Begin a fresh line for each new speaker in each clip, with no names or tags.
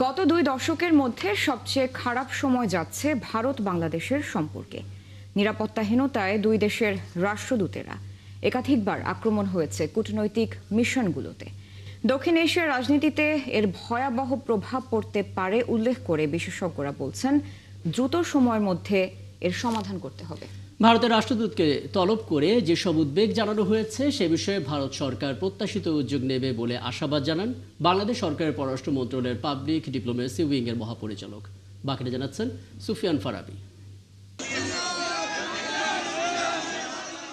গত 2 দশকের মধ্যে সবচেয়ে খারাপ সময় যাচ্ছে ভারত বাংলাদেশের সম্পর্কে। নিরাপত্তাহীনতায় দুই দেশের রাষ্ট্রদূতেরা একাধিকবার আক্রমণ হয়েছে কূটনৈতিক মিশনগুলোতে। দক্ষিণ এশিয়ার রাজনীতিতে এর ভয়াবহ প্রভাব পড়তে পারে উল্লেখ করে বিশেষজ্ঞরা বলছেন দ্রুত সময়ের মধ্যে এর সমাধান করতে হবে।
ভারতের রাষ্ট্রদূতকে তলব করে যেসব উদ্বেগ জানানো হয়েছে সে বিষয়ে ভারত সরকার প্রত্যাশিত উদ্যোগ নেবে বলে আশাবাদ জানান বাংলাদেশ সরকারের পররাষ্ট্র মন্ত্রণালয়ের পাবলিক ডিপ্লোমেসি উইং এর মহাপরিচালক। বাকিটা জানাচ্ছেন সুফিয়ান ফারাবি।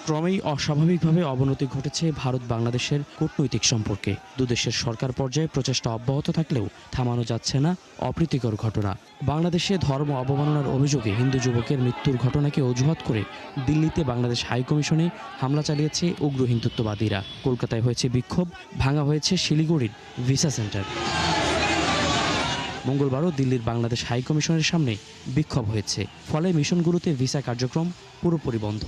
ক্রমেই অস্বাভাবিকভাবে অবনতি ঘটেছে ভারত বাংলাদেশের কূটনৈতিক সম্পর্কে। দুদেশের সরকার পর্যায়ে প্রচেষ্টা অব্যাহত থাকলেও থামানো যাচ্ছে না অপ্রীতিকর ঘটনা। বাংলাদেশে ধর্ম অবমাননার অভিযোগে হিন্দু যুবকের মৃত্যুর ঘটনাকে অজুহাত করে দিল্লিতে বাংলাদেশ হাইকমিশনে হামলা চালিয়েছে উগ্র হিন্দুত্ববাদীরা। কলকাতায় হয়েছে বিক্ষোভ, ভাঙা হয়েছে শিলিগুড়ির ভিসা সেন্টার। মঙ্গলবারও দিল্লির বাংলাদেশ হাইকমিশনের সামনে বিক্ষোভ হয়েছে, ফলে মিশনগুলোতে ভিসা কার্যক্রম পুরোপুরি বন্ধ।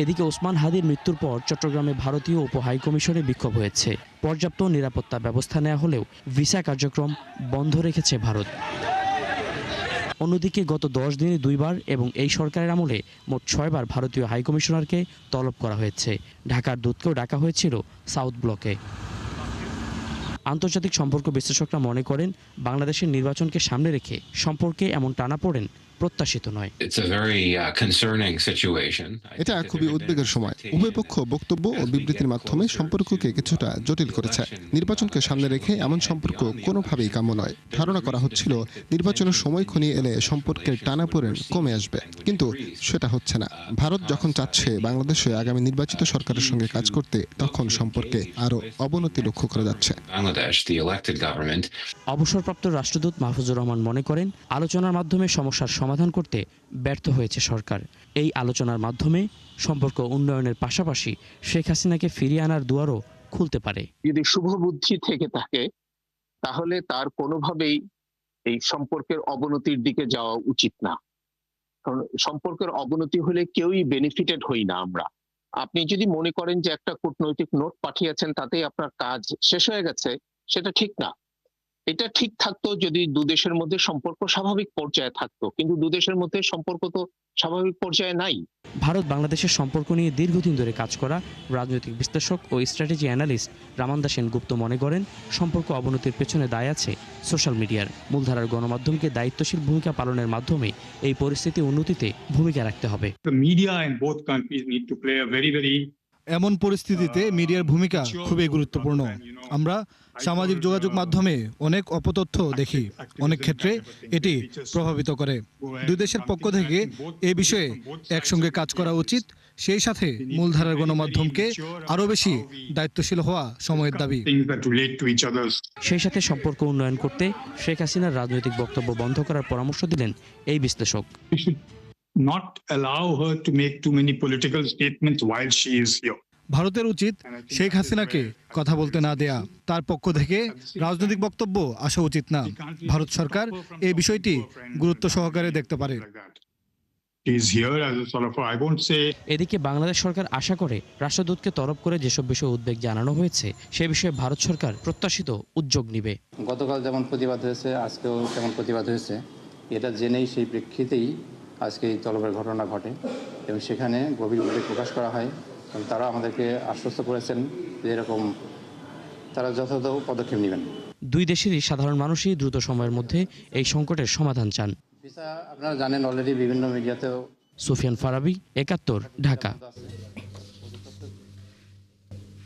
এদিকে ওসমান হাদির মৃত্যুর পর চট্টগ্রামে ভারতীয় উপ হাইকমিশনে বিক্ষোভ হয়েছে। পর্যাপ্ত নিরাপত্তা ব্যবস্থা নেওয়া হলেও ভিসা কার্যক্রম বন্ধ রেখেছে ভারত। অন্যদিকে গত 10 দিনে 2 বার এবং এই সরকারের আমলে মোট 6 বার ভারতীয় হাইকমিশনারকে তলব করা হয়েছে। ঢাকার দূতকেও ডাকা হয়েছিল সাউথ ব্লকে। আন্তর্জাতিক সম্পর্ক বিশ্লেষকরা মনে করেন বাংলাদেশের নির্বাচনকে সামনে রেখে সম্পর্কে এমন টানাপোড়েন প্রত্যাশিত নয়।
এটা খুবই উদ্বেগের সময়। উভয় পক্ষ বক্তব্য ও বিবৃতির মাধ্যমে সম্পর্ককে কিছুটা জটিল করেছে। নির্বাচনকে সামনে রেখে এমন সম্পর্ক কোনোভাবেই কাম্য নয়। ধারণা করা হচ্ছিল নির্বাচনের সময় ঘনিয়ে এলে সম্পর্কের টানাপোড়েন কমে আসবে, কিন্তু সেটা হচ্ছে না। ভারত যখন চাচ্ছে বাংলাদেশে আগামী নির্বাচিত সরকারের সঙ্গে কাজ করতে, তখন সম্পর্কে আরও অবনতি লক্ষ্য করা যাচ্ছে।
অবসরপ্রাপ্ত রাষ্ট্রদূত মাহফুজুর রহমান মনে করেন আলোচনার মাধ্যমে সমস্যার সমাধান করতে ব্যর্থ হয়েছে সরকার। এই আলোচনার মাধ্যমে সম্পর্ক উন্নয়নের পাশাপাশি শেখ হাসিনাকে ফিরিয়ে আনার দুয়ারও খুলতে পারে।
যদি শুভবুদ্ধি থেকে থাকে তাহলে তার কোনোভাবেই এই সম্পর্কের অবনতির দিকে যাওয়া উচিত না। কারণ সম্পর্কের অবনতি হলে কেউই বেনিফিটেড হই না আমরা। আপনি যদি মনে করেন যে একটা কূটনৈতিক নোট পাঠিয়েছেন তাতেই আপনার কাজ শেষ হয়ে গেছে, সেটা ঠিক না। এটা ঠিক থাকতো যদি দুদেশের মধ্যে সম্পর্ক স্বাভাবিক পর্যায়ে থাকতো, কিন্তু দুদেশের মধ্যে সম্পর্ক তো স্বাভাবিক পর্যায়ে নাই।
ভারত বাংলাদেশের সম্পর্ক নিয়ে দীর্ঘদিন ধরে কাজ করা রাজনৈতিক বিশ্লেষক ও স্ট্র্যাটেজি অ্যানালিস্ট রামান্দা সেনগুপ্ত মনে করেন সম্পর্ক অবনতির পেছনে দায় আছে সোশ্যাল মিডিয়ার। মূলধারার গণমাধ্যমকে দায়িত্বশীল ভূমিকা পালনের মাধ্যমে এই পরিস্থিতি উন্নতিতে ভূমিকা রাখতে হবে।
এমন পরিস্থিতিতে মিডিয়ার ভূমিকা খুবই গুরুত্বপূর্ণ। আমরা সামাজিক যোগাযোগ মাধ্যমে অনেক অপতথ্য দেখি, অনেক ক্ষেত্রে এটি প্রভাবিত করে। দুই দেশের পক্ষ থেকে এ বিষয়ে একসঙ্গে কাজ করা উচিত। সেই সাথে মূলধারার গণমাধ্যমকে আরও বেশি দায়িত্বশীল হওয়া সময়ের দাবি।
সেই সাথে সম্পর্ক উন্নয়ন করতে শেখ হাসিনার রাজনৈতিক বক্তব্য বন্ধ করার পরামর্শ দিলেন এই বিশ্লেষক।
Not allow her to make too many political statements while she is here.
ভারতের উচিত শেখ হাসিনাকে কথা বলতে না দেয়া। তার পক্ষ থেকে রাজনৈতিক বক্তব্য আসা উচিত না। ভারত সরকার এই বিষয়টি গুরুত্ব সহকারে দেখতে পারে।
এদিকে বাংলাদেশ সরকার আশা করে রাষ্ট্রদূতকে তলব করে যেসব বিষয়ে উদ্বেগ জানানো হয়েছে সে বিষয়ে ভারত সরকার প্রত্যাশিত উদ্যোগ নেবে।
গতকাল যেমন প্রতিবাদ হয়েছে, আজকেও তেমন প্রতিবাদ হয়েছে। এটা জেনেই সেই প্রেক্ষিতেই আজকে এই তলবের ঘটনা ঘটে এবং সেখানে গভীর উদ্বেগ প্রকাশ করা হয়। এবং তারা আমাদেরকে আশ্বস্ত করেছেন যে এরকম তারা যথাযথ পদক্ষেপ নেবেন।
দুই দেশেরই সাধারণ মানুষই দ্রুত সময়ের মধ্যে এই সংকটের সমাধান চান।
ভিসা আপনারা জানেন অলরেডি বিভিন্ন মিডিয়াতেও।
সুফিয়ান ফারাবি, ৭১, ঢাকা।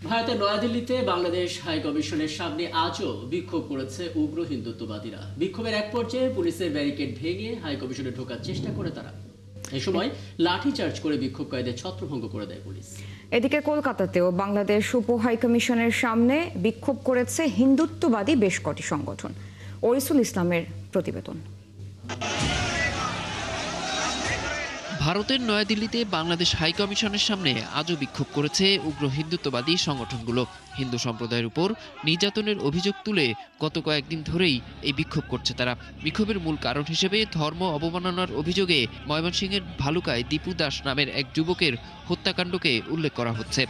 ভারতের নয়াদিল্লিতে বাংলাদেশ হাইকমিশনের সামনে আজও বিক্ষোভ করেছে উগ্র হিন্দুত্ববাদীরা। বিক্ষোভের এক পর্যায়ে পুলিশের ব্যারিকেড ভেঙে হাইকমিশনে ঢোকার চেষ্টা করে তারা। এই সময় লাঠিচার্জ করে বিক্ষোভকারীদের ছত্রভঙ্গ করে দেয় পুলিশ।
এদিকে কলকাতাতেও বাংলাদেশ উপ হাইকমিশনের সামনে বিক্ষোভ করেছে হিন্দুত্ববাদী বেশ কটি সংগঠন। ওরিসুল ইসলামের প্রতিবেদন।
ভারতের নয়াদিল্লিতে বাংলাদেশ হাইকমিশনের সামনে আজও বিক্ষোভ করেছে উগ্র হিন্দুত্ববাদী সংগঠনগুলো। হিন্দু সম্প্রদায়ের উপর নির্যাতনের অভিযোগ তুলে গত কয়েকদিন ধরেই এই বিক্ষোভ করছে তারা। বিক্ষোভের মূল কারণ হিসেবে ধর্ম অবমাননার অভিযোগে ময়মনসিংহের ভালুকায় দীপু দাস নামের এক যুবকের হত্যাকাণ্ডকে উল্লেখ করা হচ্ছে।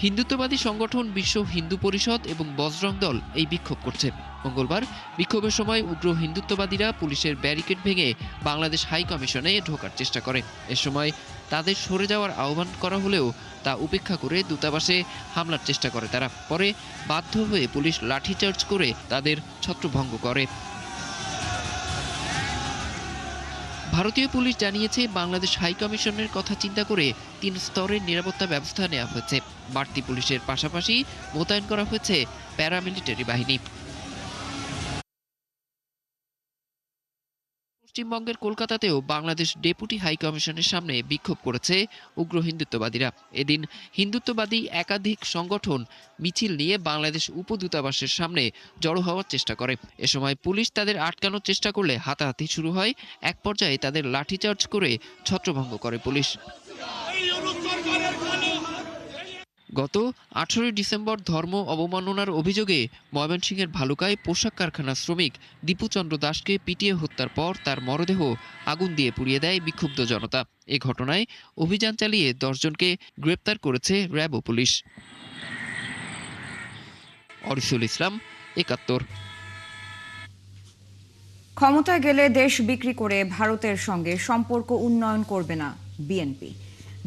হিন্দুত্ববাদী সংগঠন বিশ্ব হিন্দু পরিষদ এবং বজরং দল এই বিক্ষোভ করছে। মঙ্গলবার বিক্ষোভের সময় উগ্র হিন্দুত্ববাদীরা পুলিশের ব্যারিকেড ভেঙে বাংলাদেশ হাই কমিশনে ঢোকার চেষ্টা করে। এ সময় তাদের সরে যাওয়ার আহ্বান করা হলেও তা উপেক্ষা করে দূতাবাসে হামলার চেষ্টা করে তারা। পরে বাধ্য হয়ে পুলিশ লাঠিচার্জ করে তাদের ছত্রভঙ্গ করে। ভারতীয় পুলিশ জানিয়েছে, বাংলাদেশ হাই কমিশনের কথা চিন্তা করে 3 স্তরের নিরাপত্তা ব্যবস্থা নেওয়া হয়েছে। বাড়তি পুলিশের পাশাপাশি মোতায়েন করা হয়েছে প্যারামিলিটারি বাহিনী। পশ্চিমবঙ্গের কলকাতাতেও বাংলাদেশ ডেপুটি হাই কমিশনের সামনে বিক্ষোভ করেছে উগ্র হিন্দুত্ববাদীরা। এদিন হিন্দুত্ববাদী একাধিক সংগঠন মিছিল নিয়ে বাংলাদেশ উপদূতাবাসের সামনে জড়ো হওয়ার চেষ্টা করে। এ সময় পুলিশ তাদের আটকানোর চেষ্টা করলে হাতাহাতি শুরু হয়। এক পর্যায়ে তাদের লাঠিচার্জ করে ছত্রভঙ্গ করে পুলিশ। গত 18 ডিসেম্বর ধর্ম অবমাননার অভিযোগে ময়মনসিংহের ভালুকায় পোশাক কারখানার শ্রমিক দীপুচন্দ্র দাসকে পিটিয়ে হত্যার পর তার মরদেহ আগুন দিয়ে পুড়িয়ে দেয় বিক্ষুব্ধ জনতা। এ ঘটনায় অভিযান চালিয়ে 10 জনকে গ্রেপ্তার করেছে র্যাব ও পুলিশ। অরিসুল ইসলাম, 71।
ক্ষমতায় গেলে দেশ বিক্রি করে ভারতের সঙ্গে সম্পর্ক উন্নয়ন করবে না বিএনপি।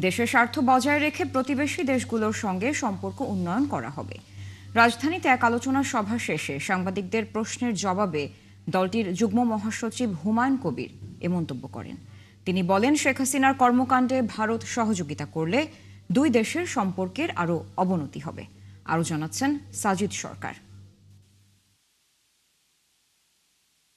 দেশের স্বার্থ বজায় রেখে প্রতিবেশী দেশগুলোর সঙ্গে সম্পর্ক উন্নয়ন করা হবে। রাজধানীতে এক আলোচনা সভা শেষে সাংবাদিকদের প্রশ্নের জবাবে দলটির যুগ্ম মহাসচিব হুমায়ুন কবির এ মন্তব্য করেন। তিনি বলেন, শেখ হাসিনার কর্মকাণ্ডে ভারত সহযোগিতা করলে দুই দেশের সম্পর্কের আরও অবনতি হবে। আরও জানাচ্ছেন সাজিদ সরকার।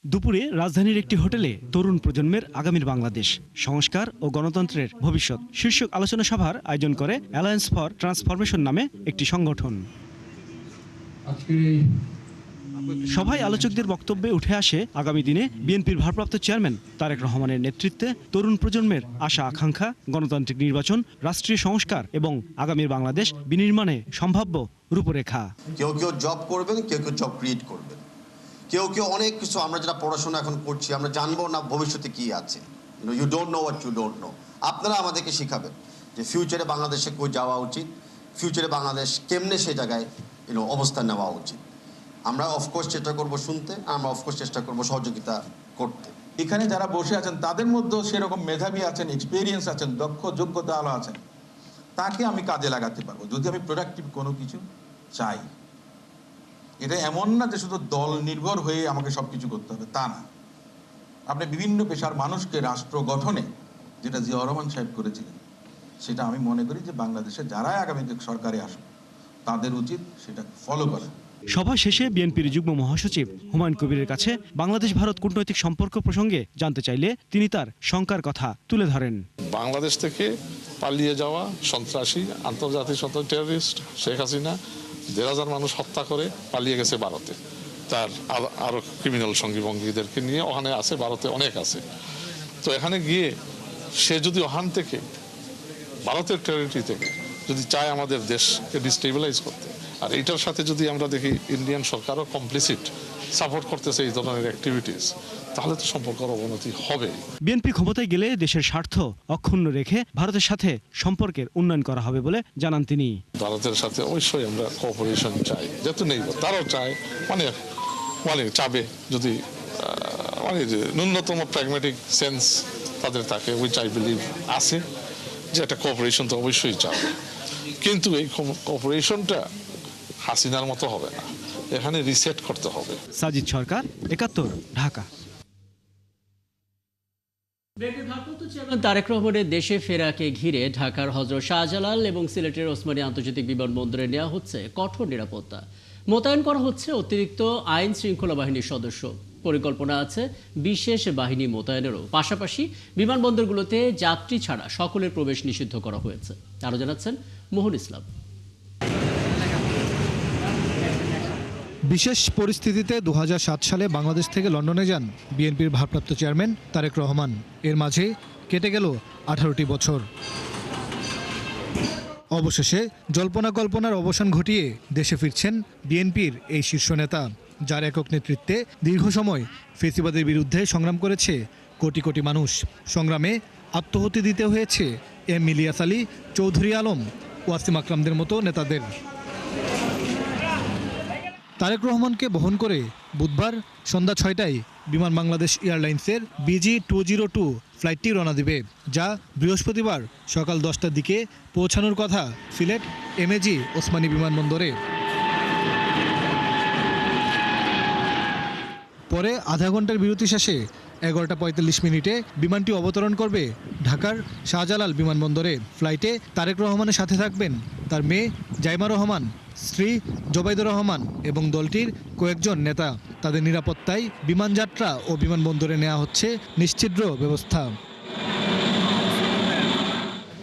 দুপুরে রাজধানীর একটি হোটেলে তরুণ প্রজন্মের আগামীর বাংলাদেশ, সংস্কার ও গণতন্ত্রের ভবিষ্যৎ শীর্ষক আলোচনা সভার আয়োজন করে অ্যালায়েন্স ফর ট্রান্সফরমেশন নামে একটি সংগঠন। সভায় আলোচকদের বক্তব্যে উঠে আসে আগামী দিনে বিএনপির ভারপ্রাপ্ত চেয়ারম্যান তারেক রহমানের নেতৃত্বে তরুণ প্রজন্মের আশা আকাঙ্ক্ষা, গণতান্ত্রিক নির্বাচন, রাষ্ট্রীয় সংস্কার এবং আগামীর বাংলাদেশ বিনির্মাণে সম্ভাব্য রূপরেখা।
কেউ কেউ জব করবেন, কেউ কেউ জব ক্রিয়েট করবেন, কেউ কেউ অনেক কিছু। আমরা যারা পড়াশোনা এখন করছি, আমরা জানবো না ভবিষ্যতে কি আছে। You don't know what you don't know. আপনারা আমাদেরকে শিখাবেন যে ফিউচারে বাংলাদেশে কই যাওয়া উচিত, ফিউচারে বাংলাদেশ কেমনে সেই জায়গায় অবস্থান নেওয়া উচিত। আমরা অফকোর্স চেষ্টা করব শুনতে, আমরা অফকোর্স চেষ্টা করব সহযোগিতা করতে।
এখানে যারা বসে আছেন তাদের মধ্যেও সেরকম মেধাবী আছেন, এক্সপিরিয়েন্স আছেন, দক্ষ যোগ্যতা আলো আছেন, তাকে আমি কাজে লাগাতে পারবো যদি আমি প্রোডাক্টিভ কোনো কিছু চাই। এটা এমন না যে শুধু দল নির্ভর হয়ে আমাকে সবকিছু করতে হবে, তা না। আপনি বিভিন্ন পেশার মানুষকে রাষ্ট্র গঠনে, যেটা জিয়াউর রহমান সাহেব করেছিলেন, সেটা আমি মনে করি যে বাংলাদেশে যারাই আগামীতে সরকারে আসবে তাদের উচিত সেটা ফলো করা।
সভা শেষে বিএনপির যুগ্ম মহাসচিব হুমায়ুন কবিরের কাছে বাংলাদেশ ভারত কূটনৈতিক সম্পর্ক প্রসঙ্গে জানতে চাইলে তিনি তার শঙ্কার কথা তুলে ধরেন।
বাংলাদেশ থেকে পালিয়ে যাওয়া সন্ত্রাসী, আন্তর্জাতিক সন্ত্রাসী টেররিস্ট শেখ হাসিনা 1,500 মানুষ হত্যা করে পালিয়ে গেছে ভারতে। তার আরো ক্রিমিনাল সঙ্গী বঙ্গীদেরকে নিয়ে ওখানে আছে, ভারতে অনেক আছে। তো এখানে গিয়ে সে যদি ওখান থেকে ভারতের টেরিটরি থেকে যদি চায় আমাদের দেশকে ডিস্টেবিলাইজ করতে, আর এইটার সাথে যদি আমরা দেখি ইন্ডিয়ান সরকারও কমপ্লিসিট সাপোর্ট করতেছে এই ধরনের অ্যাক্টিভিটিস, তাহলে তো সম্পর্কের অবনতি হবে।
বিএনপি ক্ষমতায় গেলে দেশের স্বার্থ অক্ষুণ্ণ রেখে ভারতের সাথে সম্পর্কের উন্নয়ন করা হবে বলে জানান তিনি।
ভারতের সাথে অবশ্যই আমরা কোঅপারেশন চাই, যেহেতু নেই তারাও চায়, মানে চাবে যদি ন্যূনতম প্র্যাগম্যাটিক সেন্স তাদের থাকে, উইচ আই বিলিভ আছে, যে একটা কোঅপারেশন তো অবশ্যই চাবে। কিন্তু এই কোঅপারেশনটা হাসিনার মতো হবে না, এখানে রিসেট করতে হবে।
সাজিদ সরকার, 71, ঢাকা।
বিএনপির ভারপ্রাপ্ত চেয়ারম্যান তারেক রহমানের দেশে ফেরাকে ঘিরে ঢাকার হযরত শাহজালাল এবং সিলেটের ওসমানী আন্তর্জাতিক বিমানবন্দরে নেওয়া হচ্ছে কঠোর নিরাপত্তা। মোতায়েন করা হচ্ছে অতিরিক্ত আইন শৃঙ্খলা বাহিনীর সদস্য। পরিকল্পনা আছে বিশেষ বাহিনী মোতায়েনেরও। পাশাপাশি বিমানবন্দরগুলোতে যাত্রী ছাড়া সকলের প্রবেশ নিষিদ্ধ করা হয়েছে। আরও জানাচ্ছেন মোহন ইসলাম।
বিশেষ পরিস্থিতিতে 2007 সালে বাংলাদেশ থেকে লন্ডনে যান বিএনপির ভারপ্রাপ্ত চেয়ারম্যান তারেক রহমান। এর মাঝে কেটে গেল 18টি বছর। অবশেষে জল্পনা কল্পনার অবসান ঘটিয়ে দেশে ফিরছেন বিএনপির এই শীর্ষ নেতা, যার একক নেতৃত্বে দীর্ঘ সময় ফেসিবাদের বিরুদ্ধে সংগ্রাম করেছে কোটি কোটি মানুষ। সংগ্রামে আত্মহতি দিতে হয়েছে এম ইলিয়াস আলী, চৌধুরী আলম, ওয়াসিম আকরামদের মতো নেতাদের। তারেক রহমানকে বহন করে বুধবার সন্ধ্যা 6টায় বিমান বাংলাদেশ এয়ারলাইন্সের BG202 ফ্লাইটটি রওনা দিবে, যা বৃহস্পতিবার সকাল 10টার দিকে পৌঁছানোর কথা সিলেট MAG ওসমানী বিমানবন্দরে। পরে আধা ঘন্টার বিরতি শেষে 11:45 বিমানটি অবতরণ করবে ঢাকার শাহজালাল বিমানবন্দরে। ফ্লাইটে তারেক রহমানের সাথে থাকবেন তার মেয়ে জাইমা রহমান, স্ত্রী জোবাইদুর রহমান এবং দলটির কয়েকজন নেতা। তাদের নিরাপত্তায় বিমানযাত্রা ও বিমানবন্দরে নেওয়া হচ্ছে নিশ্ছিদ্র ব্যবস্থা।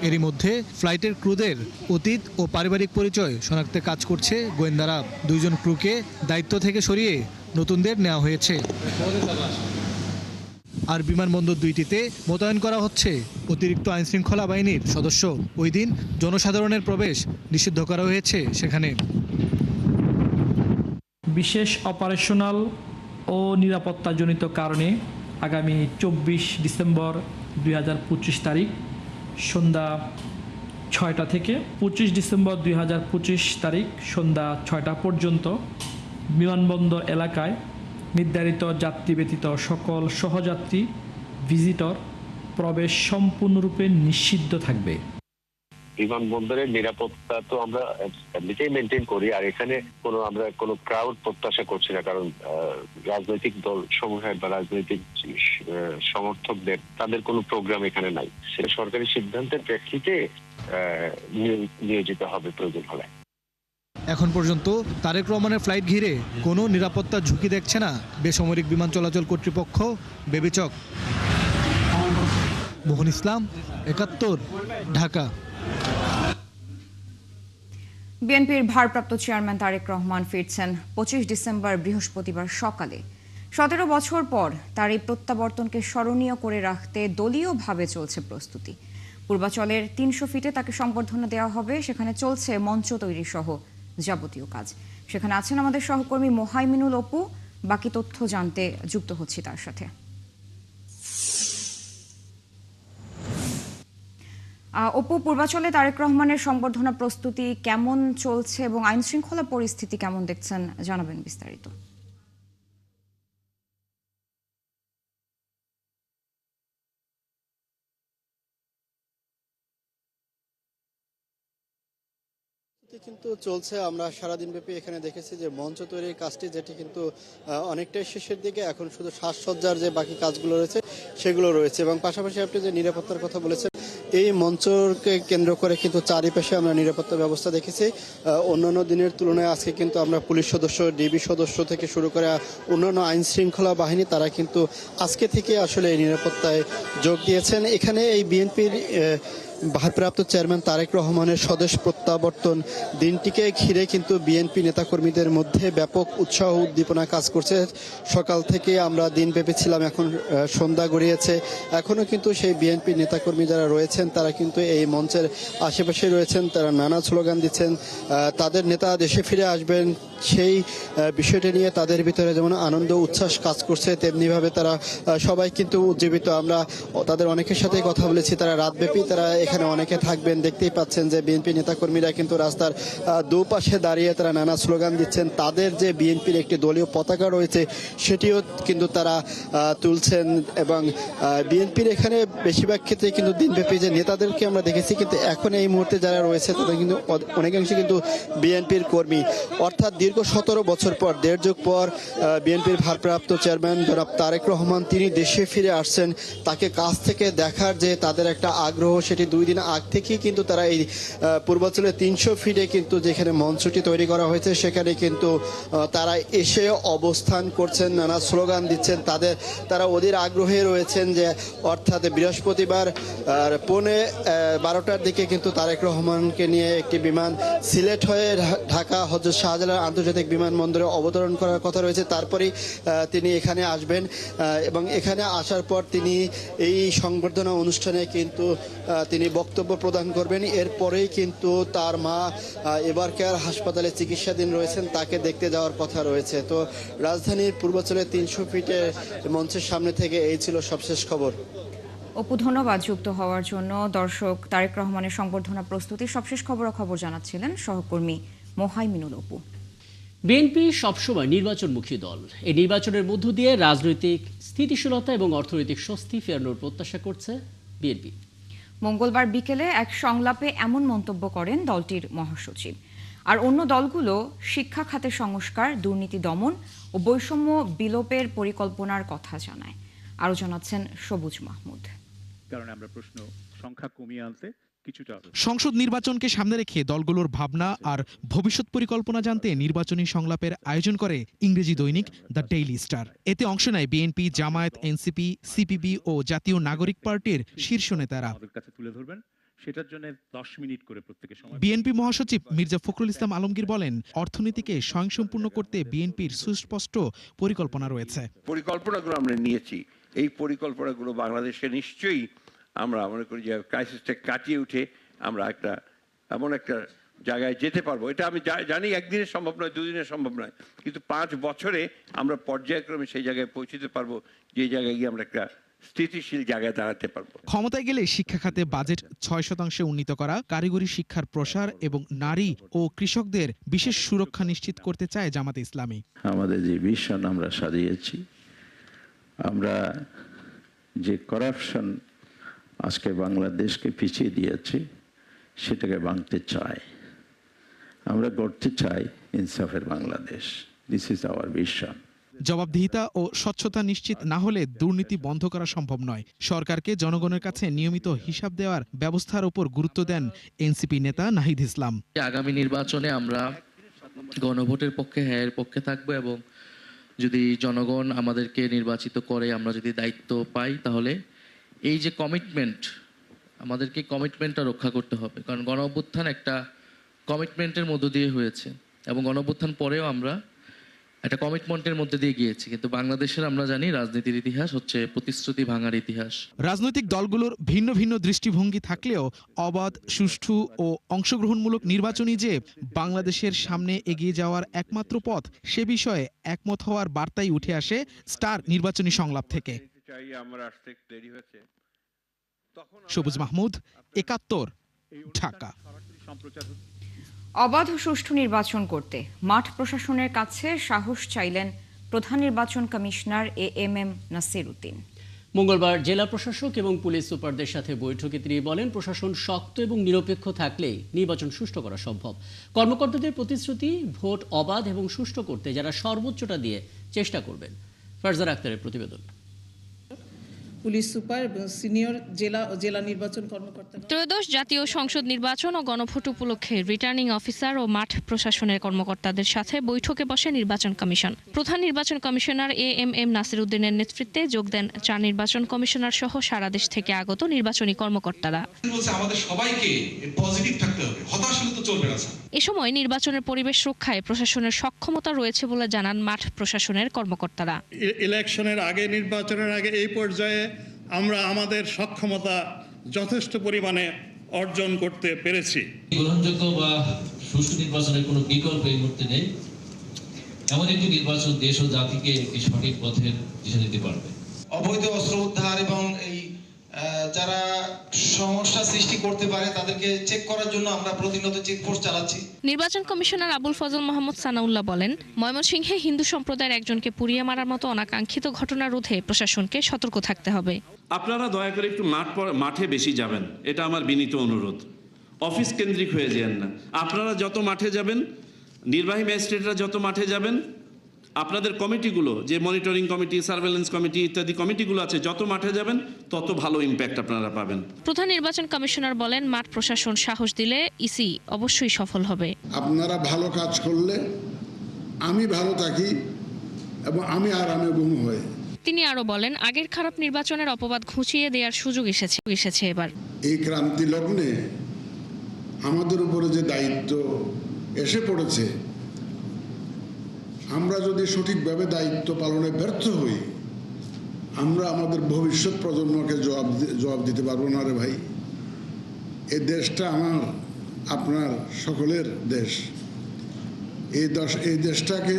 এরই মধ্যে ফ্লাইটের ক্রুদের অতীত ও পারিবারিক পরিচয় শনাক্তে কাজ করছে গোয়েন্দারা। 2 জন ক্রুকে দায়িত্ব থেকে সরিয়ে নতুনদের নেওয়া হয়েছে। আর বিমানবন্দর 2টিতে মোতায়েন করা হচ্ছে অতিরিক্ত আইনশৃঙ্খলা বাহিনীর সদস্য। ওই দিন জনসাধারণের প্রবেশ নিষিদ্ধ করা হয়েছে সেখানে।
বিশেষ অপারেশনাল ও নিরাপত্তাজনিত কারণে আগামী 24 ডিসেম্বর 2025 তারিখ সন্ধ্যা 6টা থেকে 25 ডিসেম্বর 2025 তারিখ সন্ধ্যা 6টা পর্যন্ত বিমানবন্দর এলাকায় নির্ধারিত যাত্রী ব্যতীত সকল সহযাত্রী ভিজিটর প্রবেশ সম্পূর্ণরূপে নিষিদ্ধ থাকবে।
বিমানবন্দরের নিরাপত্তা তো আমরা এমনিতেই মেনটেন করি, আর এখানে আমরা কোনো ক্রাউড প্রত্যাশা করছি না, কারণ রাজনৈতিক দল সমূহের বা রাজনৈতিক সমর্থকদের তাদের কোনো প্রোগ্রাম এখানে নাই। সেটা সরকারি সিদ্ধান্তের প্রেক্ষিতে নিয়োজিত হবে প্রয়োজন হলে।
এখন পর্যন্ত তারেক রহমানের ফ্লাইট ঘিরে কোনো নিরাপত্তার ঝুঁকি দেখছে না বেসামরিক বিমান চলাচল কর্তৃপক্ষ বেবিচক। মোহন ইসলাম, 71, ঢাকা।
বিএনপির ভারপ্রাপ্ত চেয়ারম্যান তারেক রহমান ফিরছেন 25 ডিসেম্বর বৃহস্পতিবার সকালে। 17 বছর পর তার এই প্রত্যাবর্তনকে স্মরণীয় করে রাখতে দলীয়ভাবে চলছে প্রস্তুতি। পূর্বাচলের 300 ফিটে তাকে সংবর্ধনা দেওয়া হবে। সেখানে চলছে মঞ্চ তৈরি সহ যাবতীয় কাজ। সেখানে আছেন আমাদের সহকর্মী মোহাইমিনুল অপু। বাকি তথ্য জানতে যুক্ত হচ্ছি তার সাথে। অপু, পূর্বাচলে তারেক রহমানের সংবর্ধনা প্রস্তুতি কেমন চলছে এবং আইন শৃঙ্খলা পরিস্থিতি কেমন দেখছেন, জানাবেন বিস্তারিত।
কিন্তু চলছে। আমরা সারাদিন ব্যাপী এখানে দেখেছি যে মঞ্চ তৈরির কাজটি, যেটি কিন্তু অনেকটাই শেষের দিকে, এখন শুধু সাজসজ্জার যে বাকি কাজগুলো রয়েছে সেগুলো রয়েছে। এবং পাশাপাশি আপনি যে নিরাপত্তার কথা বলেছেন, এই মঞ্চকে কেন্দ্র করে কিন্তু চারিপাশে আমরা নিরাপত্তা ব্যবস্থা দেখেছি। অন্যান্য দিনের তুলনায় আজকে কিন্তু আমরা পুলিশ সদস্য, ডিবি সদস্য থেকে শুরু করে অন্যান্য আইন শৃঙ্খলা বাহিনী, তারা কিন্তু আজকে থেকে আসলে এই নিরাপত্তায় যোগ দিয়েছেন। এখানে এই বিএনপির ভারপ্রাপ্ত চেয়ারম্যান তারেক রহমানের স্বদেশ প্রত্যাবর্তন দিনটিকে ঘিরে কিন্তু বিএনপি নেতাকর্মীদের মধ্যে ব্যাপক উৎসাহ উদ্দীপনা কাজ করছে। সকাল থেকে আমরা দিন ভেবেছিলাম, এখন সন্ধ্যা গড়িয়েছে, এখনও কিন্তু সেই বিএনপি নেতাকর্মী যারা রয়েছেন তারা কিন্তু এই মঞ্চের আশেপাশে রয়েছেন। তারা নানা স্লোগান দিচ্ছেন, তাদের নেতা দেশে ফিরে আসবেন সেই বিষয়টি নিয়ে তাদের ভিতরে যেমন আনন্দ উচ্ছ্বাস কাজ করছে, তেমনিভাবে তারা সবাই কিন্তু উজ্জীবিত। আমরা তাদের অনেকের সাথে কথা বলেছি, তারা রাতব্যাপী তারা এখানে অনেকে থাকবেন। দেখতেই পাচ্ছেন যে বিএনপি নেতাকর্মীরা কিন্তু রাস্তার দুপাশে দাঁড়িয়ে তারা নানা স্লোগান দিচ্ছেন। তাদের যে বিএনপির একটি দলীয় পতাকা রয়েছে সেটিও কিন্তু তারা তুলছেন। এবং বিএনপির এখানে বেশিরভাগ ক্ষেত্রে কিন্তু দিনব্যাপী যে নেতাদেরকে আমরা দেখেছি, কিন্তু এখন এই মুহূর্তে যারা রয়েছে তাদের কিন্তু অনেকাংশে কিন্তু বিএনপির কর্মী। অর্থাৎ দীর্ঘ 17 বছর পর, 1.5 যুগ পর বিএনপির ভারপ্রাপ্ত চেয়ারম্যান জনাব তারেক রহমান তিনি দেশে ফিরে আসছেন। তাকে কাছ থেকে দেখার যে তাদের একটা আগ্রহ, সেটি 2 দিন আগ থেকেই কিন্তু তারা এই পূর্বাঞ্চলের 300 ফিটে কিন্তু যেখানে মঞ্চটি তৈরি করা হয়েছে সেখানে কিন্তু তারা এসে অবস্থান করছেন, নানা স্লোগান দিচ্ছেন। তারা ওদের আগ্রহে রয়েছেন যে অর্থাৎ বৃহস্পতিবার 12:15 দিকে কিন্তু তারেক রহমানকে নিয়ে একটি বিমান সিলেট হয়ে ঢাকা হযরত শাহজালাল আন্তর্জাতিক বিমানবন্দরে অবতরণ করার কথা রয়েছে। তারপরেই তিনি এখানে আসবেন এবং এখানে আসার পর তিনি এই সংবর্ধনা অনুষ্ঠানে কিন্তু তিনি বক্তব্য প্রদান করবেন। এরপরেই কিন্তু তার মা এবার কেয়ার হাসপাতালে চিকিৎসাধীন রয়েছেন, তাকে দেখতে যাওয়ার কথা রয়েছে। তো রাজধানীর পূর্বাঞ্চলের 300 ফিটের মঞ্চের সামনে থেকে এই ছিল সবশেষ খবর।
অপু, ধন্যবাদ যুক্ত হওয়ার জন্য। দর্শক, তারেক রহমানের সংবর্ধনা প্রস্তুতি সবশেষ খবরাখবর জানাচ্ছিলেন সহকর্মী মোহাইমিনুল অপু।
বিএনপি সবসময় নির্বাচনমুখী দল। এই নির্বাচনের মধ্য দিয়ে রাজনৈতিক স্থিতিশীলতা এবং অর্থনৈতিক স্বস্তি ফেরানোর প্রত্যাশা করছে বিএনপি।
মঙ্গলবার বিকেলে এক সংলাপে এমন মন্তব্য করেন দলটির মহাসচিব। আর অন্য দলগুলো শিক্ষা খাতে সংস্কার, দুর্নীতি দমন ও বৈষম্য বিলোপের পরিকল্পনার কথা জানায়। আরও জানাচ্ছেন সবুজ মাহমুদ।
কারণ আমরা প্রশ্ন সংখ্যা কমিয়ে আনতে কিছুটা
সংসদ নির্বাচনকে সামনে রেখে দলগুলোর ভাবনা আর ভবিষ্যৎ পরিকল্পনা জানতে নির্বাচনী সংলাপের আয়োজন করে ইংরেজি দৈনিক দ্য ডেইলি স্টার। এতে অংশ নেয় বিএনপি, জামায়াত, এনসিপি, সিপিবি ও জাতীয় নাগরিক পার্টির শীর্ষ নেতারা।
তুলে ধরবেন, সেটার জন্য 10 মিনিট করে প্রত্যেকে সময়।
বিএনপি মহাসচিব মির্জা ফখরুল ইসলাম আলমগীর বলেন, অর্থনীতিকে স্বয়ংসম্পূর্ণ করতে বিএনপির সুস্পষ্ট পরিকল্পনা রয়েছে।
পরিকল্পনাগুলো আমরা নিয়েছি, এই পরিকল্পনাগুলো বাংলাদেশে নিশ্চয়ই আমরা মনে করি যে ক্রাইসিসটা কাটিয়ে উঠে আমরা এমন একটা জায়গায় যেতে পারবো। এটা আমি জানি একদিনে সম্ভব নয়, দুদিনে সম্ভব নয়, কিন্তু 5 বছরে আমরা পর্যায়ক্রমে সেই জায়গায় পৌঁছতে পারবো যে জায়গায় গিয়ে আমরা একটা স্থিতিশীল জায়গায় দাঁড়াতে পারবো।
ক্ষমতায় গেলে শিক্ষা খাতে বাজেট 6% উন্নীত করা, কারিগরি শিক্ষার প্রসার এবং নারী ও কৃষকদের বিশেষ সুরক্ষা নিশ্চিত করতে চায় জামাতে ইসলামী।
আমাদের যে ভিশন আমরা সাজিয়েছি, আমরা যে করাপশন আজকে বাংলাদেশকে পিছিয়ে দিয়েছে সেটাকে ভাঙতে চাই। আমরা গড়তে চাই ইনসাফের Bangladesh. This is our vision.
জবাবদিহিতা ও স্বচ্ছতা নিশ্চিত না হলে দুর্নীতি বন্ধ করা সম্ভব নয়। সরকারকে জনগণের কাছে নিয়মিত হিসাব দেওয়ার ব্যবস্থার উপর গুরুত্ব দেন এনসিপি নেতা নাহিদ ইসলাম।
আগামী নির্বাচনে আমরা গণভোটের পক্ষে, হ্যাঁ পক্ষে থাকবো, এবং যদি জনগণ আমাদেরকে নির্বাচিত করে, আমরা যদি দায়িত্ব পাই, তাহলে এই যে কমিটমেন্ট, আমাদেরকে কমিটমেন্টটা রক্ষা করতে হবে। কারণ গণ অভ্যুত্থান একটা কমিটমেন্টের মধ্য দিয়ে হয়েছে, এবং গণ অভ্যুত্থান পরেও আমরা একটা কমিটমেন্টের মধ্যে দিয়ে গিয়েছি। কিন্তু বাংলাদেশের আমরা জানি রাজনীতির ইতিহাস হচ্ছে প্রতিশ্রুতি ভাঙার ইতিহাস।
রাজনৈতিক দলগুলোর ভিন্ন ভিন্ন দৃষ্টিভঙ্গি থাকলেও অবাধ, সুষ্ঠু ও অংশগ্রহণমূলক নির্বাচনই যে বাংলাদেশের সামনে এগিয়ে যাওয়ার একমাত্র পথ, সে বিষয়ে একমত হওয়ার বার্তাই উঠে আসে স্টার নির্বাচনী সংলাপ থেকে। সবুজ মাহমুদ, 71, ঢাকা।
অবাধ ও সুষ্ঠু নির্বাচন করতে মাঠ প্রশাসনের কাছে সাহস চাইলেন প্রধান নির্বাচন কমিশনার এএমএম নাসির উদ্দিন।
মঙ্গলবার জেলা প্রশাসক এবং পুলিশ সুপারদের সাথে বৈঠকে তিনি বলেন, প্রশাসন শক্ত এবং নিরপেক্ষ থাকলেই নির্বাচন সুষ্ঠু করা সম্ভব। কর্মকর্তাদের প্রতিশ্রুতি, ভোট অবাধ এবং সুষ্ঠু করতে যারা সর্বোচ্চটা দিয়ে চেষ্টা করবেন। ফারজানা আক্তারের প্রতিবেদন।
পুলিশ সুপার এবং সিনিয়র জেলা নির্বাচন কর্মকর্তা।
ত্রয়োদশ জাতীয় সংসদ নির্বাচন ও গণভোট উপলক্ষে রিটার্নিং অফিসার ও মাঠ প্রশাসনের কর্মকর্তাদের সাথে বৈঠকে বসে নির্বাচন কমিশন। প্রধান নির্বাচন কমিশনার এএমএম নাসির উদ্দিনের নেতৃত্বে যোগ দেন 4 নির্বাচন কমিশনার সহ সারা দেশ থেকে আগত নির্বাচনী কর্মকর্তারা।
আমাদের সবাইকে পজিটিভ থাকতে হবে, হতাশ হলে তো চলবে না।
এ সময় নির্বাচনের পরিবেশ রক্ষায় প্রশাসনের সক্ষমতা রয়েছে বলে জানান মাঠ প্রশাসনের কর্মকর্তারা।
ইলেকশনের আগে, নির্বাচনের আগে এই পর্যায়ে আমরা আমাদের সক্ষমতা যথেষ্ট পরিমাণে অর্জন করতে পেরেছি।
গ্রহণযোগ্য বা সুষ্ঠু নির্বাচনের কোনো বিকল্প এই মুহূর্তে নেই। এমন একটি নির্বাচন দেশ ও জাতিকে একটি সঠিক পথের দিশা দিতে পারবে।
অবৈধ অস্ত্র উদ্ধার এবং এই যারা সমস্যা সৃষ্টি করতে পারে তাদেরকে চেক করার জন্য আমরা প্রতিনিয়ত চেকপোস্ট চালাচ্ছি।
নির্বাচন কমিশনার আবুল ফজল মোহাম্মদ সানাউল্লাহ বলেন, ময়মনসিংহে হিন্দু সম্প্রদায়ের একজনকে পুড়িয়ে মারার মতো অনাকাঙ্ক্ষিত ঘটনা রোধে প্রশাসনকে সতর্ক থাকতে হবে।
আপনারা দয়া করে একটু মাঠে বেশি যাবেন, এটা আমার বিনীত অনুরোধ। অফিস কেন্দ্রিক হয়ে যান না। আপনারা যত মাঠে যাবেন, নির্বাহী ম্যাজিস্ট্রেটরা যত মাঠে যাবেন, আপনাদের কমিটিগুলো, যে মনিটরিং কমিটি, সার্ভেলেন্স কমিটি ইত্যাদি কমিটিগুলো আছে, যত মাঠে যাবেন তত ভালো ইম্প্যাক্ট আপনারা পাবেন।
প্রধান নির্বাচন কমিশনার বলেন, মাঠ প্রশাসন সাহস দিলে ইসি অবশ্যই সফল হবে।
আপনারা ভালো কাজ করলে আমি ভালো থাকি এবং আমি আরামে ঘুম হই।
তিনি আরো বলেন, আগের খারাপ নির্বাচনের অপবাদ ঘুচিয়ে দেওয়ার সুযোগ এসেছে এবার।
এই ক্রান্তি লগ্নে আমাদের উপরে যে দায়িত্ব এসে পড়েছে, আমরা যদি সঠিকভাবে দায়িত্ব পালনে ব্যর্থ হই, আমরা আমাদের ভবিষ্যৎ প্রজন্মকে জবাব দিতে পারবো না রে ভাই। এই দেশটা আমার, আপনার সকলের দেশ। এই দেশটাকে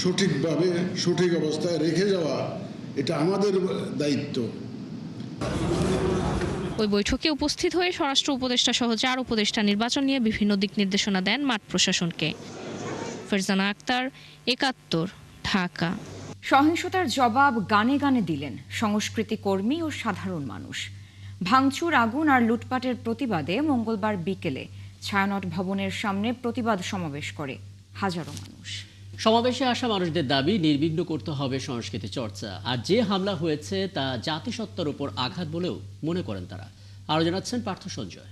সঠিকভাবে সঠিক অবস্থায় রেখে যাওয়া, এটা আমাদের দায়িত্ব।
ওই বৈঠকে উপস্থিত হয়ে স্বরাষ্ট্র উপদেষ্টা সহ 4 উপদেষ্টা নির্বাচন নিয়ে বিভিন্ন দিক নির্দেশনা দেন মাঠ প্রশাসনকে। ফারজানা আক্তার, ৭১, ঢাকা।
সহিংসতার জবাব গানে গানে দিলেন সংস্কৃতি কর্মী ও সাধারণ মানুষ। ভাঙচুর, আগুন আর লুটপাটের প্রতিবাদে মঙ্গলবার বিকেলে ছায়ানট ভবনের সামনে প্রতিবাদ সমাবেশ করে হাজারো মানুষ।
সমাবেশে আসা মানুষদের দাবি নির্বিঘ্ন করতে হবে সংস্কৃতি চর্চা, আর যে হামলা হয়েছে তা জাতিসত্তার উপর আঘাত বলেও মনে করেন তারা। আরো জানাচ্ছেন পার্থ সঞ্জয়।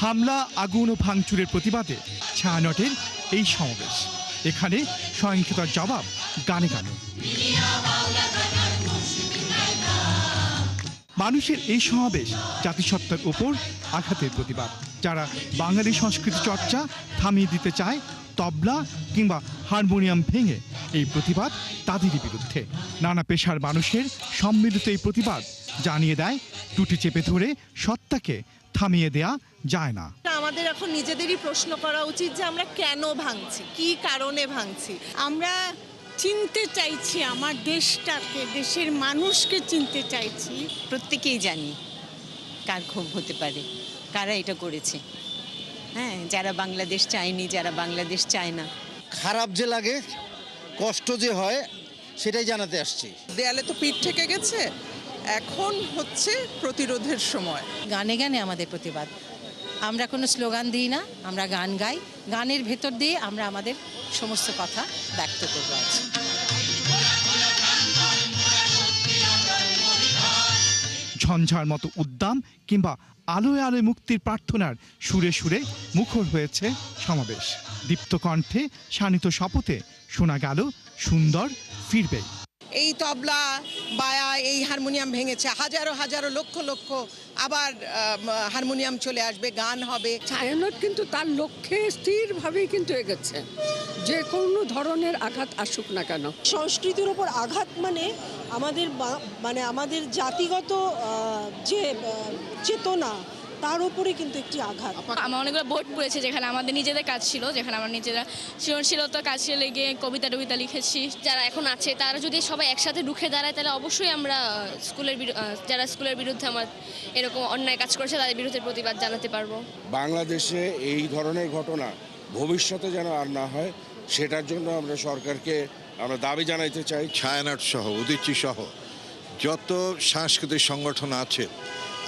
হামলা, আগুন ও ভাঙচুরের প্রতিবাদে ছায়ানটের এই সমাবেশ। এখানে সহিংসতার জবাব গানে গানে। মানুষের এই সমাবেশ জাতিসত্তার উপর আঘাতের প্রতিবাদ। যারা বাঙালি সংস্কৃতি চর্চা থামিয়ে দিতে চায়, তবলা কিংবা হারমোনিয়াম ভেঙে, এই প্রতিবাদ তাদেরই বিরুদ্ধে। নানা পেশার মানুষের সম্মিলিত এই প্রতিবাদ জানিয়ে দেয়, টুটি চেপে ধরে সত্তাকে থামিয়ে দেয়া যায় না।
আমাদের এখন নিজেদেরই প্রশ্ন করা উচিত যে আমরা কেন ভাঙছি, কি কারণে ভাঙছি।
আমরা চিনতে চাইছি আমার দেশটাকে, দেশের মানুষকে চিনতে চাইছি।
প্রত্যেকেই জানি কার ক্ষোভ হতে পারে, কারা এটা করেছে। হ্যাঁ, যারা বাংলাদেশ চায়নি, যারা বাংলাদেশ চায় না।
খারাপ যে লাগে, কষ্ট যে হয়, সেটাই জানাতে আসছি।
দেয়ালে তো পিঠ থেকে গেছে, এখন হচ্ছে প্রতিরোধের সময়।
গানে গানে আমাদের প্রতিবাদ। আমরা কোনো স্লোগান দিই না, আমরা গান গাই। গানের ভেতর দিয়ে আমরা আমাদের সমস্ত কথা ব্যক্ত করব।
ঝঞ্ঝার মতো উদ্দাম কিংবা আলোয় আলোয় মুক্তির প্রার্থনার সুরে সুরে মুখর হয়েছে সমাবেশ। দীপ্ত কণ্ঠে শানিত শপথে শোনা গেল সুন্দর ফিরবে।
এই তবলা, বায়া, এই হারমোনিয়াম ভেঙেছে, হাজারো হাজারো লক্ষ লক্ষ আবার হারমোনিয়াম চলে আসবে, গান হবে।
ছায়ানট কিন্তু তার লক্ষ্যে স্থিরভাবেই কিন্তু এগোচ্ছে, যে কোনো ধরনের আঘাত আসুক না কেন।
সংস্কৃতির উপর আঘাত মানে আমাদের জাতিগত যে চেতনা, তার উপরে কিন্তু একটি আঘাত।
আমার অনেকগুলো বোর্ড পড়েছে যেখানে আমাদের নিজেদের কাজ ছিল, যেখানে আমরা নিজেরা সৃজনশীলতা কাজে লেগে কবিতা টবিতা লিখেছি। যারা এখন আছে তারা যদি সবাই একসাথে রুখে দাঁড়ায়, তাহলে অবশ্যই আমরা যারা স্কুলের বিরুদ্ধে আমার এরকম অন্যায় কাজ করেছে তাদের বিরুদ্ধে প্রতিবাদ জানাতে পারবো।
বাংলাদেশে এই ধরনের ঘটনা ভবিষ্যতে যেন আর না হয়, সেটার জন্য আমরা সরকারকে দাবি জানাইতে চাই।
ছায়ানট সহ, উদীচী সহ যত সাংস্কৃতিক সংগঠন আছে,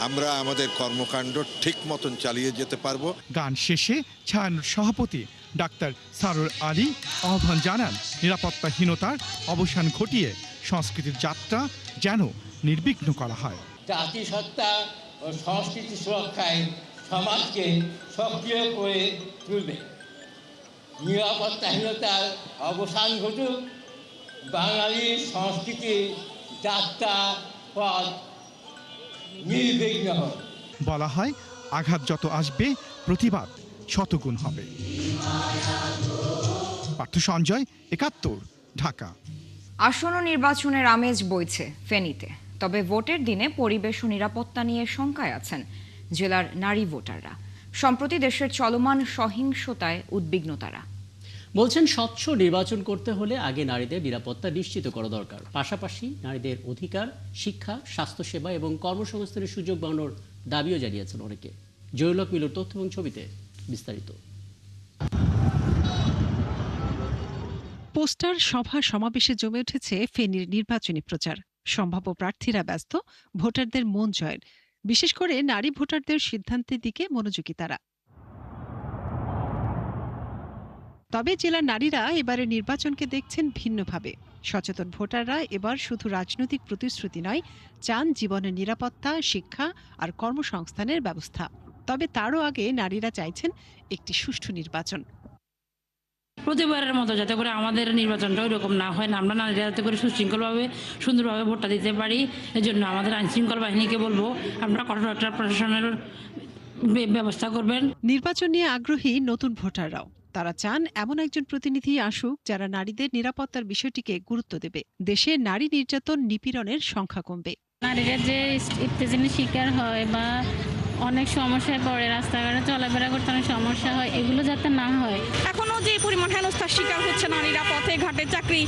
আমরা আমাদের কর্মকাণ্ড ঠিক মতন চালিয়ে যেতে পারবো।
গান শেষে ছায়ানট সভাপতি ডাক্তার সারুর আলী আহ্বান জানান, নিরাপত্তাহীনতার অবসান ঘটিয়ে সংস্কৃতির যাত্রা যেন নির্বিঘ্ন করা হয়।
জাতিসত্তা ও সংস্কৃতি সুরক্ষায় সমাজকে সক্রিয় করে তুলবে। নিরাপত্তাহীনতার অবসান ঘটুক, বাঙালি সংস্কৃতির যাত্রা পথ নির্বিঘ্ন হোক।
বলা হয়, আঘাত যত আসবে প্রতিবাদ শতগুণ হবে। পার্থ সঞ্জয়, ৭১, ঢাকা।
আসন্ন নির্বাচনের আমেজ বইছে ফেনীতে, তবে ভোটের দিনে পরিবেশ ও নিরাপত্তা নিয়ে শঙ্কায় আছেন জেলার নারী ভোটাররা। সম্প্রতি দেশের চলমান সহিংসতায় উদ্বিগ্ন তারা।
বলছেন, স্বচ্ছ নির্বাচন করতে হলে আগে নারীদের নিরাপত্তা নিশ্চিত করা দরকার। পাশাপাশি নারীদের অধিকার, শিক্ষা, স্বাস্থ্যসেবা এবং কর্মসংস্থানের সুযোগ বাড়ানোর দাবিও জানিয়েছেন অনেকে। জয়ুলক মিলুর তথ্য এবং ছবিতে বিস্তারিত।
পোস্টার, সভা, সমাবেশে জমে উঠেছে ফেনীর নির্বাচনী প্রচার। সম্ভাব্য প্রার্থীরা ব্যস্ত ভোটারদের মন জয়ের, বিশেষ করে নারী ভোটারদের সিদ্ধান্তের দিকে মনোযোগী তারা। তবে জেলার নারীরা এবারে নির্বাচনকে দেখছেন ভিন্নভাবে। সচেতন ভোটাররা এবার শুধু রাজনৈতিক প্রতিশ্রুতি নয়, চান জীবনের নিরাপত্তা, শিক্ষা আর কর্মসংস্থানের ব্যবস্থা। তবে তারও আগে নারীরা চাইছেন একটি সুষ্ঠু নির্বাচন।
প্রতিবারের মতো যাতে করে আমাদের নির্বাচনটা ওই রকম না হয়, না আমরা নারীরা যাতে করে সুশৃঙ্খলভাবে সুন্দরভাবে ভোটটা দিতে পারি। এজন্য আমাদের আইনশৃঙ্খলা বাহিনীকে বলবো, আমরা কঠোর একটা প্রশাসনের ব্যবস্থা করবেন।
নির্বাচন নিয়ে আগ্রহী নতুন ভোটাররাও। তারা চান এমন একজন প্রতিনিধি আসুক যারা নারীদের নিরাপত্তার বিষয়টিকে গুরুত্ব দেবে। দেশে নারী নির্যাতন, নিপীড়নের সংখ্যা কমবে।
নারীরা যে ইফতেজিনের শিকার হয় বা
অনেক সমস্যায় পড়ে, রাস্তাঘাটে চলাফেরা করতে অনেক সমস্যা হয়, এগুলো যাতে না হয়।
এখনো যে পরিমাণ হেনস্থার শিকার হচ্ছে নারীরা পথে ঘাটে, চাকরি,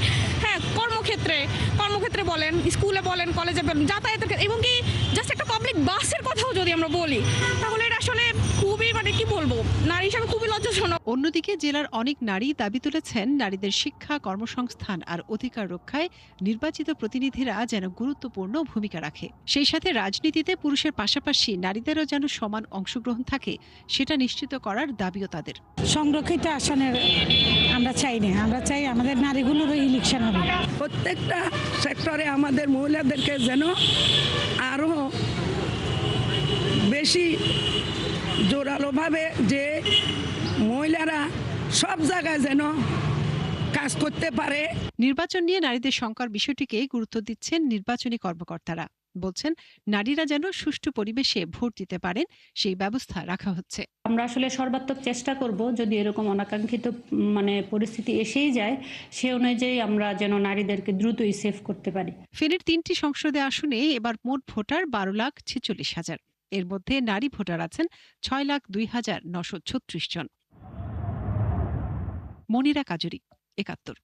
হ্যাঁ কর্মক্ষেত্রে বলেন, স্কুলে বলেন, কলেজে বলেন, যাতায়াতের ক্ষেত্রে, এবং কি জাস্ট একটা পাবলিক বাসের কথাও যদি আমরা বলি তাহলে এটা আসলে খুবই কি বলবো, নারী হিসাবে খুবই লজ্জাজনক।
অন্যদিকে জেলার অনেক নারী দাবি তুলেছেন নারীদের শিক্ষা, কর্মসংস্থান আর অধিকার রক্ষায় নির্বাচিত প্রতিনিধিরা যেন গুরুত্বপূর্ণ ভূমিকা রাখে। সেই সাথে রাজনীতিতে পুরুষের পাশাপাশি নারীদেরও যেন সমান অংশগ্রহণ থাকে সেটা নিশ্চিত করার দাবিও তাদের।
সংরক্ষিত আসনের আমরা চাই না, আমরা চাই আমাদের নারীগুলোরও ইলেকশন হবে। প্রত্যেকটা সেক্টরে আমাদের মহিলাদেরকে যেন আরো বেশি জোরালোভাবে, যে মহিলারা সব জায়গায় যেন কাজ করতে পারে।
নির্বাচন নিয়ে নারীদের শঙ্কার বিষয়টিকে গুরুত্ব দিচ্ছেন নির্বাচনী কর্মকর্তারা। বলছেন নারীরা যেন সুষ্ঠু পরিবেশে ভোট দিতে পারেন সেই ব্যবস্থা রাখা হচ্ছে।
আমরা আসলে সর্বাত্মক চেষ্টা করব, যদি এরকম অনাকাঙ্ক্ষিত পরিস্থিতি এসেই যায়, সে অনুযায়ী আমরা যেন নারীদেরকে দ্রুতই সেভ করতে পারি।
ফেনীর 3টি সংসদে আসনে এবার মোট ভোটার 12,46,000। এর মধ্যে নারী ভোটার আছেন 6,02,936 জন। মনিরা কাজুরি, ৭১।